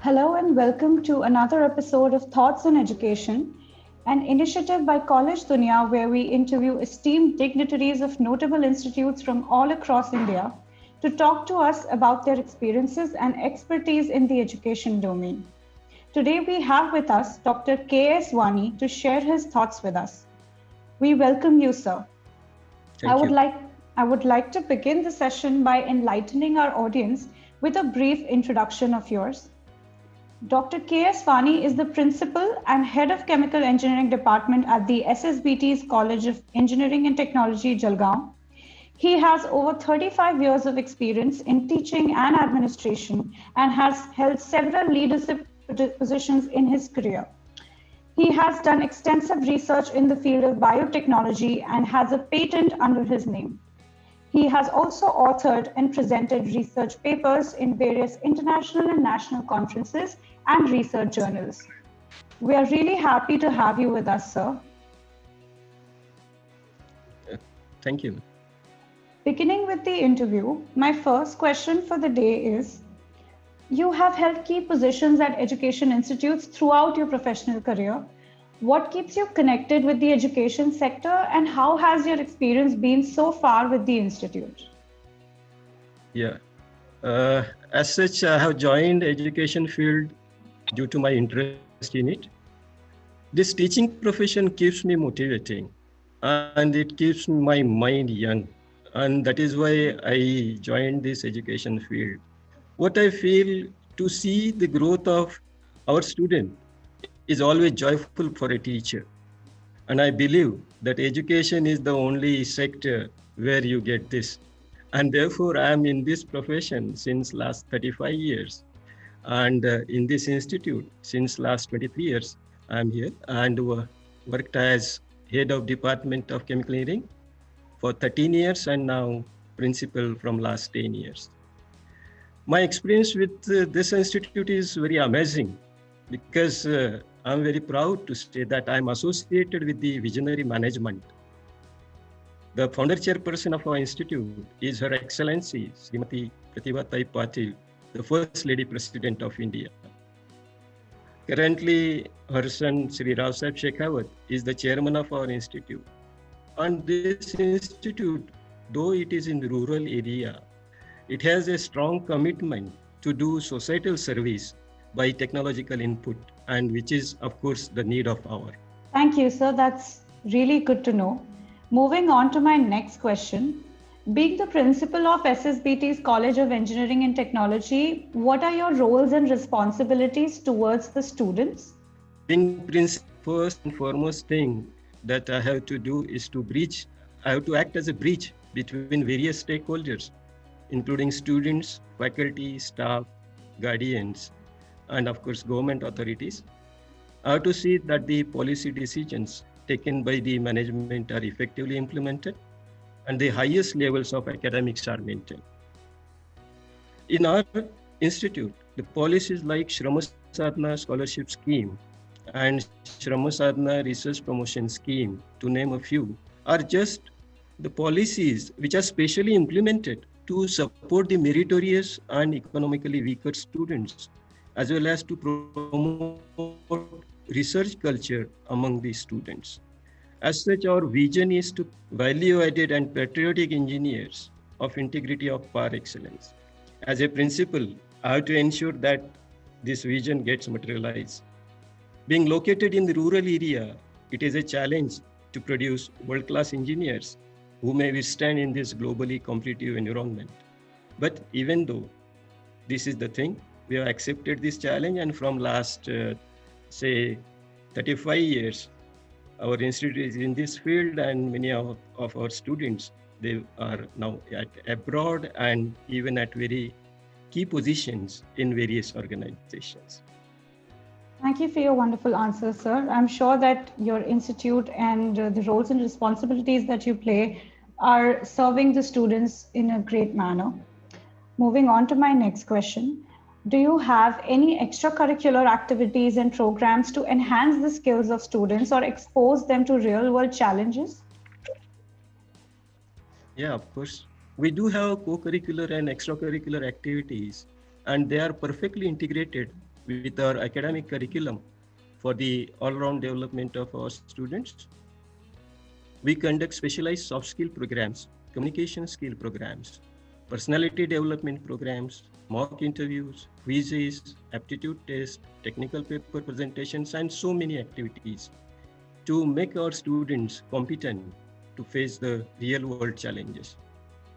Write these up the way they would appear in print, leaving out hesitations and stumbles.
Hello and welcome to another episode of Thoughts on Education, an initiative by College Dunia where we interview esteemed dignitaries of notable institutes from all across India to talk to us about their experiences and expertise in the education domain. Today we have with us Dr. K.S. Wani to share his thoughts with us. We welcome you, sir. Thank you. I would like to begin the session by enlightening our audience with a brief introduction of yours. Dr. K.S. Wani is the Principal and Head of Chemical Engineering Department at the SSBT's College of Engineering and Technology, Jalgaon. He has over 35 years of experience in teaching and administration and has held several leadership positions in his career. He has done extensive research in the field of biotechnology and has a patent under his name. He has also authored and presented research papers in various international and national conferences and research journals. We are really happy to have you with us, sir. Thank you. Beginning with the interview, my first question for the day is, you have held key positions at education institutes throughout your professional career. What keeps you connected with the education sector and how has your experience been so far with the institute? Yeah. As such, I have joined education field due to my interest in it. This teaching profession keeps me motivating and it keeps my mind young. And that is why I joined this education field. What I feel to see the growth of our student is always joyful for a teacher. And I believe that education is the only sector where you get this. And therefore, I am in this profession since last 35 years. And in this institute, since last 23 years, I am here and worked as head of Department of Chemical Engineering for 13 years and now principal from last 10 years. My experience with this institute is very amazing because I'm very proud to say that I'm associated with the visionary management. The founder chairperson of our institute is Her Excellency Srimati Pratibha Patil, the First Lady President of India. Currently, her son Sri Rao Sahib Shekhawat is the chairman of our institute. And this institute, though it is in the rural area, it has a strong commitment to do societal service by technological input, and which is, of course, the need of our. Thank you, sir. That's really good to know. Moving on to my next question. Being the principal of SSBT's College of Engineering and Technology, what are your roles and responsibilities towards the students? Being principal, first and foremost thing that I have to do is to bridge. I have to act as a bridge between various stakeholders, including students, faculty, staff, guardians, and of course, government authorities. I have to see that the policy decisions taken by the management are effectively implemented and the highest levels of academics are maintained. In our institute, the policies like Shrama Sadhana Scholarship Scheme and Shrama Sadhana Research Promotion Scheme, to name a few, are just the policies which are specially implemented to support the meritorious and economically weaker students, as well as to promote research culture among the students. As such, our vision is to value-added and patriotic engineers of integrity of par excellence. As a principal, I have to ensure that this vision gets materialized. Being located in the rural area, it is a challenge to produce world-class engineers who may withstand in this globally competitive environment. But even though this is the thing, we have accepted this challenge, and from last, say, 35 years, our institute is in this field, and many of our students, they are now abroad and even at very key positions in various organizations. Thank you for your wonderful answer, sir. I'm sure that your institute and the roles and responsibilities that you play are serving the students in a great manner. Moving on to my next question. Do you have any extracurricular activities and programs to enhance the skills of students or expose them to real-world challenges? Yeah, of course. We do have co-curricular and extracurricular activities, and they are perfectly integrated with our academic curriculum for the all-round development of our students. We conduct specialized soft skill programs, communication skill programs, personality development programs, mock interviews, quizzes, aptitude tests, technical paper presentations, and so many activities to make our students competent to face the real world challenges.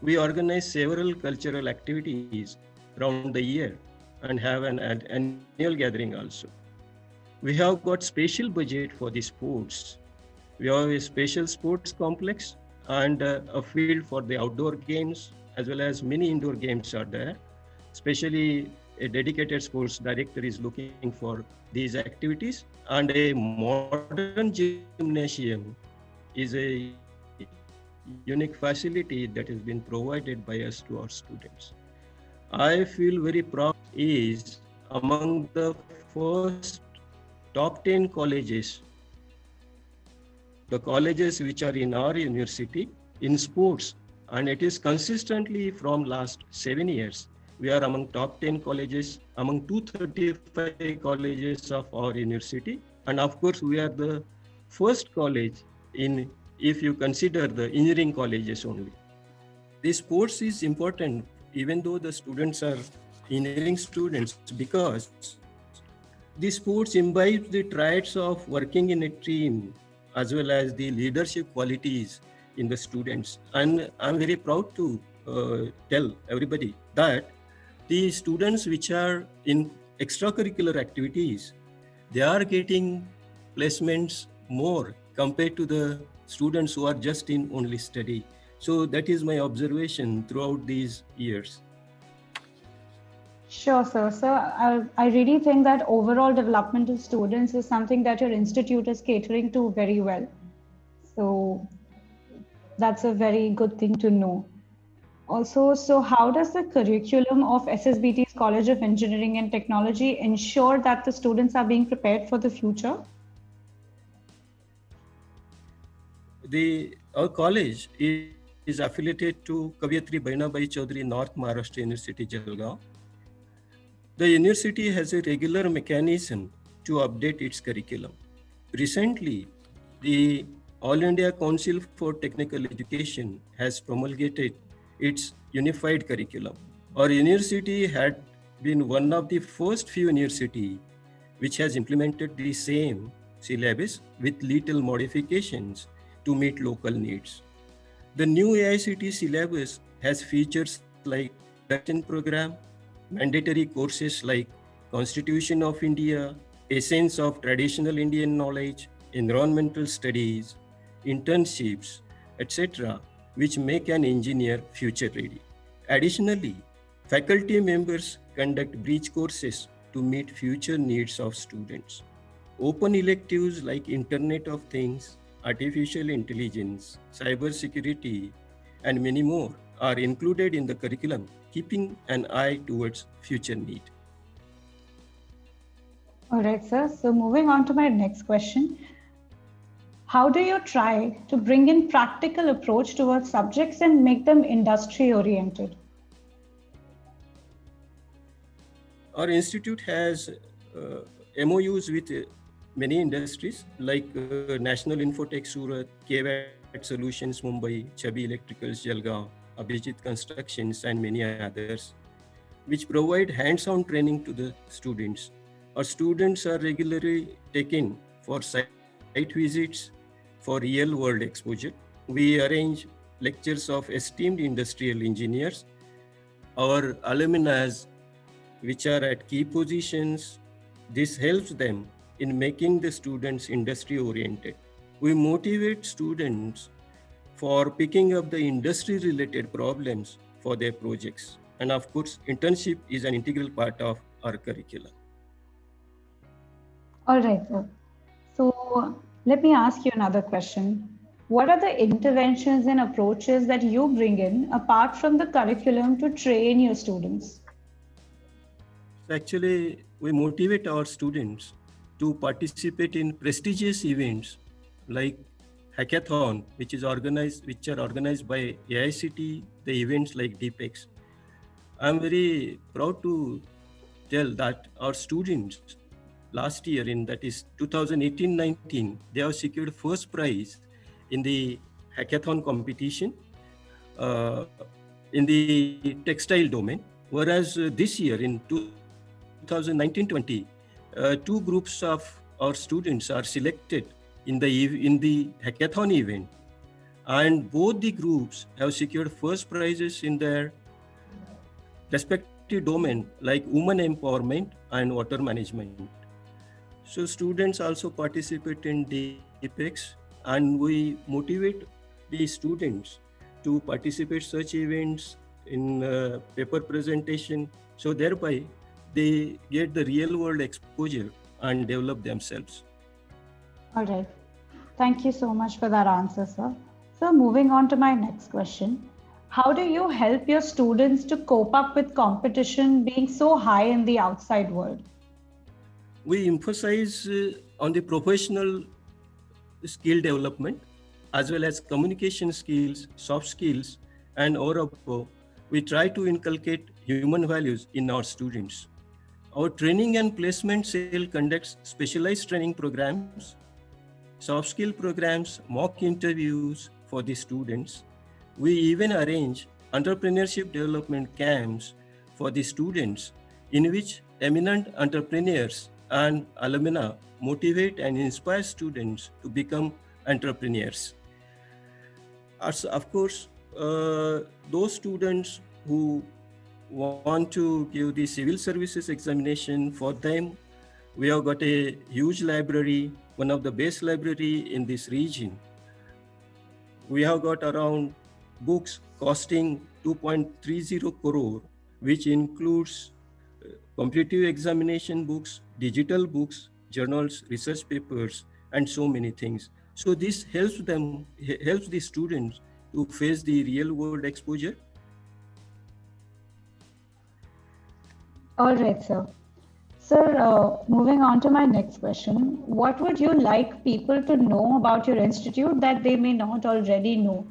We organize several cultural activities around the year and have an annual gathering also. We have got special budget for the sports. We have a special sports complex and a field for the outdoor games, as well as many indoor games are there. Especially a dedicated sports director is looking for these activities, and a modern gymnasium is a unique facility that has been provided by us to our students. I feel very proud is among the first top 10 colleges, the colleges which are in our university in sports, and it is consistently from last 7 years. We are among top 10 colleges, among 235 colleges of our university. And of course, we are the first college in, if you consider the engineering colleges only. This sports is important, even though the students are engineering students, because the sports imbibe the traits of working in a team, as well as the leadership qualities in the students. And I'm very proud to tell everybody that the students which are in extracurricular activities, they are getting placements more compared to the students who are just in only study. So that is my observation throughout these years. Sure, sir. Sir, I really think that overall development of students is something that your institute is catering to very well. So that's a very good thing to know. Also, so how does the curriculum of SSBT's College of Engineering and Technology ensure that the students are being prepared for the future? Our college is affiliated to Kavitri Bainabai Chaudhary North Maharashtra University, Jalgaon. The university has a regular mechanism to update its curriculum. Recently, the All India Council for Technical Education has promulgated its unified curriculum. Our university had been one of the first few universities which has implemented the same syllabus with little modifications to meet local needs. The new AICT syllabus has features like Russian program, mandatory courses like Constitution of India, Essence of Traditional Indian Knowledge, Environmental Studies, internships, etc., which make an engineer future ready. Additionally, faculty members conduct bridge courses to meet future needs of students. Open electives like Internet of Things, Artificial Intelligence, Cybersecurity, and many more are included in the curriculum, keeping an eye towards future need. All right, sir. So moving on to my next question. How do you try to bring in practical approach towards subjects and make them industry oriented? Our institute has MOUs with many industries like National Infotech Surat, KVAT Solutions Mumbai, Chabi Electricals Jalgaon, Abhijit Constructions, and many others, which provide hands-on training to the students. Our students are regularly taken for site visits for real-world exposure. We arrange lectures of esteemed industrial engineers. Our alumni, which are at key positions, this helps them in making the students industry-oriented. We motivate students for picking up the industry-related problems for their projects. And of course, internship is an integral part of our curriculum. All right, sir. So let me ask you another question. What are the interventions and approaches that you bring in apart from the curriculum to train your students? Actually, we motivate our students to participate in prestigious events like hackathon, which are organized by AICT, the events like DPEX. I'm very proud to tell that our students last year, in that is 2018-19, they have secured first prize in the hackathon competition in the textile domain, whereas this year in 2019-20, two groups of our students are selected in the hackathon event, and both the groups have secured first prizes in their respective domain, like women empowerment and water management. So students also participate in DPEX, and we motivate the students to participate such events in paper presentation, so thereby they get the real world exposure and develop themselves. All right. Thank you so much for that answer, sir. So moving on to my next question. How do you help your students to cope up with competition being so high in the outside world? We emphasize on the professional skill development as well as communication skills, soft skills, and overall, we try to inculcate human values in our students. Our training and placement cell conducts specialized training programs, soft skill programs, mock interviews for the students. We even arrange entrepreneurship development camps for the students, in which eminent entrepreneurs and alumni motivate and inspire students to become entrepreneurs. Of course, those students who want to give the civil services examination, for them, we have got a huge library, one of the best library in this region. We have got around books costing 2.30 crore, which includes competitive examination books, digital books, journals, research papers, and so many things. So this helps the students to face the real world exposure. All right, sir. Sir, moving on to my next question. What would you like people to know about your institute that they may not already know?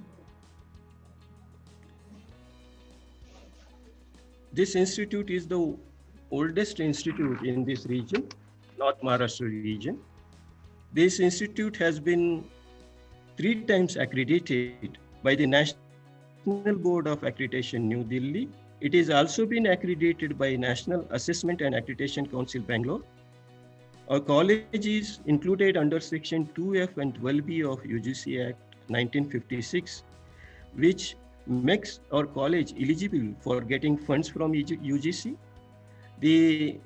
This institute is the oldest institute in this region, North Maharashtra region. This institute has been 3 times accredited by the National Board of Accreditation, New Delhi. It is also been accredited by National Assessment and Accreditation Council, Bangalore. Our college is included under Section 2F and 12B of UGC Act 1956, which makes our college eligible for getting funds from UGC. The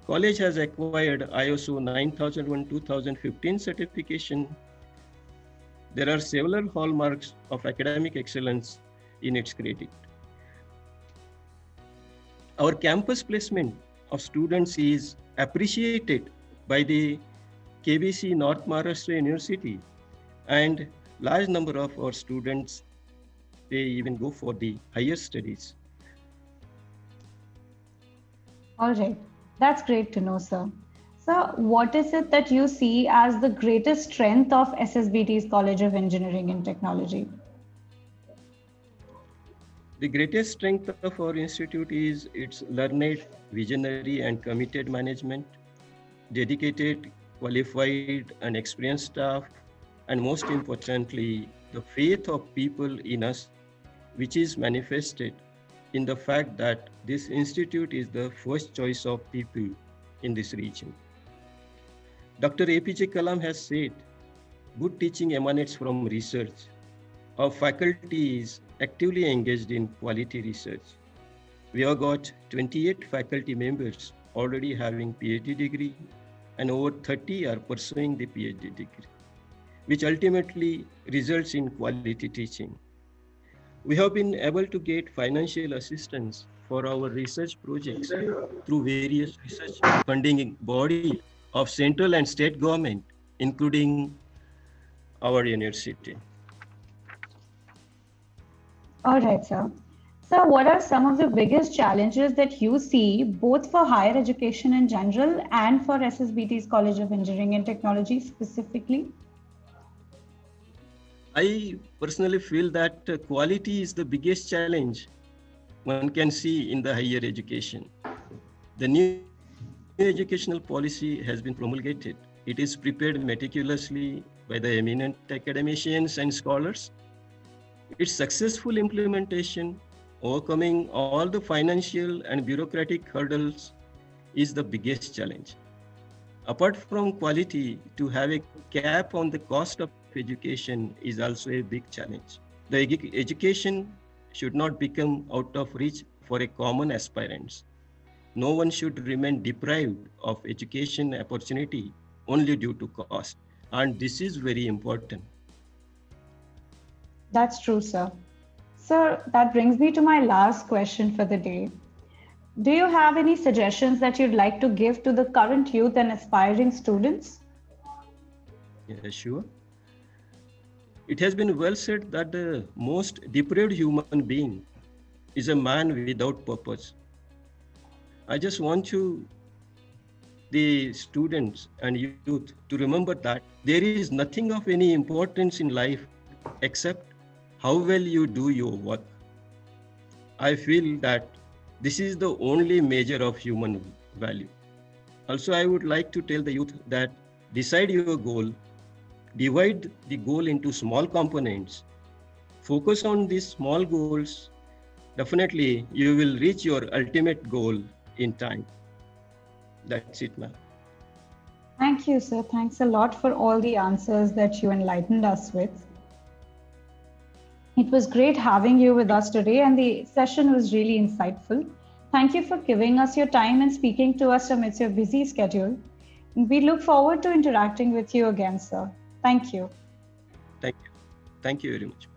college has acquired ISO 9001:2015 certification. There are several hallmarks of academic excellence in its credit. Our campus placement of students is appreciated by the KBC North Maharashtra University, and large number of our students, they even go for the higher studies. All right. That's great to know, sir. So, what is it that you see as the greatest strength of SSBT's College of Engineering and Technology? The greatest strength of our institute is its learned, visionary, and committed management, dedicated, qualified, and experienced staff, and most importantly, the faith of people in us, which is manifested in the fact that this institute is the first choice of people in this region. Dr. APJ Kalam has said, good teaching emanates from research. Our faculty is actively engaged in quality research. We have got 28 faculty members already having PhD degree, and over 30 are pursuing the PhD degree, which ultimately results in quality teaching. We have been able to get financial assistance for our research projects through various research funding bodies of central and state government, including our university. All right, sir. So, what are some of the biggest challenges that you see both for higher education in general and for SSBT's College of Engineering and Technology specifically? I personally feel that quality is the biggest challenge one can see in the higher education. The new educational policy has been promulgated. It is prepared meticulously by the eminent academicians and scholars. Its successful implementation, overcoming all the financial and bureaucratic hurdles, is the biggest challenge. Apart from quality, to have a cap on the cost of education is also a big challenge. The education should not become out of reach for a common aspirants. No one should remain deprived of education opportunity only due to cost. And this is very important. That's true, sir. Sir, that brings me to my last question for the day. Do you have any suggestions that you'd like to give to the current youth and aspiring students? Yeah, sure. It has been well said that the most depraved human being is a man without purpose. I just want the students and youth to remember that there is nothing of any importance in life except how well you do your work. I feel that this is the only measure of human value. Also, I would like to tell the youth that decide your goal, divide the goal into small components, focus on these small goals. Definitely, you will reach your ultimate goal in time. That's it, ma'am. Thank you, sir. Thanks a lot for all the answers that you enlightened us with. It was great having you with us today, and the session was really insightful. Thank you for giving us your time and speaking to us amidst your busy schedule. We look forward to interacting with you again, sir. Thank you. Thank you. Thank you very much.